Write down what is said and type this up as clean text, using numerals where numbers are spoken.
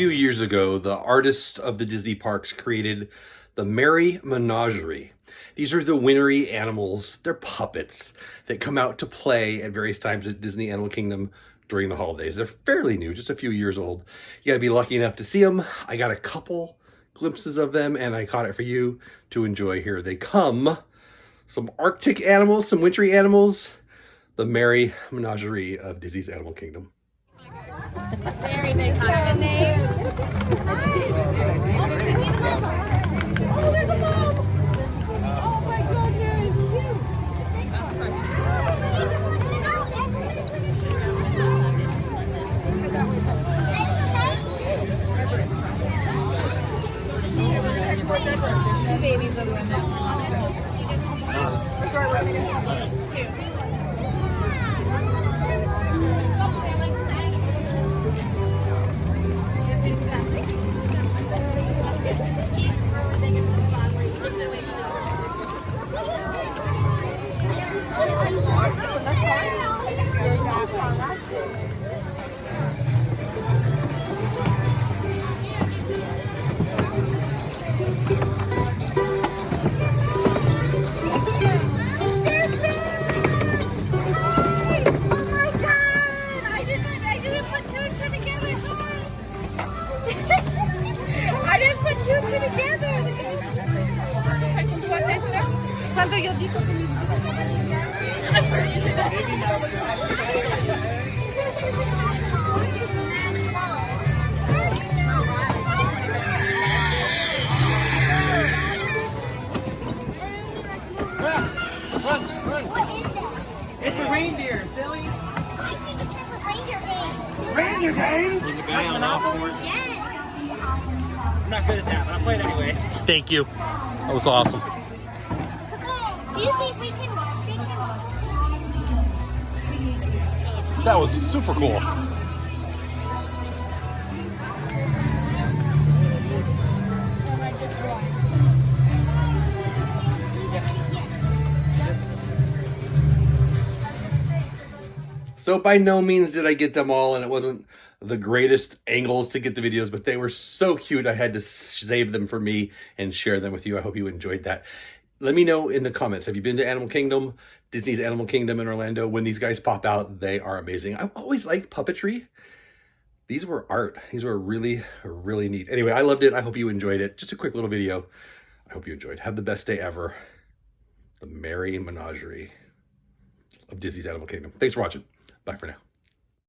few years ago, the artists of the Disney parks created the Merry Menagerie. These are the wintry animals. They're puppets that come out to play at various times at Disney Animal Kingdom during the holidays. They're fairly new, just a few years old. You gotta be lucky enough to see them. I got a couple glimpses of them and I caught it for you to enjoy. Here they come. Some Arctic animals, some wintry animals. The Merry Menagerie of Disney's Animal Kingdom. Very nice. Hi, name. Oh, there's a mom. Oh my goodness. That's precious. There's two babies over in that one. Sorry, let's get some cute. Cuando yo digo que It's a reindeer, silly. I think it's just a reindeer game. Reindeer games? There's a guy on that board. Yes. I'm not good at that, but I'll play it anyway. Thank you. That was awesome. Do you think we can? That was super cool. So by no means did I get them all, and it wasn't the greatest angles to get the videos, but they were so cute I had to save them for me and share them with you. I hope you enjoyed that. Let me know in the comments, have you been to Animal Kingdom, Disney's Animal Kingdom in Orlando? When these guys pop out, they are amazing. I've always liked puppetry. These were art. These were really, really neat. Anyway, I loved it. I hope you enjoyed it. Just a quick little video. I hope you enjoyed. Have the best day ever. The Merry Menagerie of Disney's Animal Kingdom. Thanks for watching. Bye for now.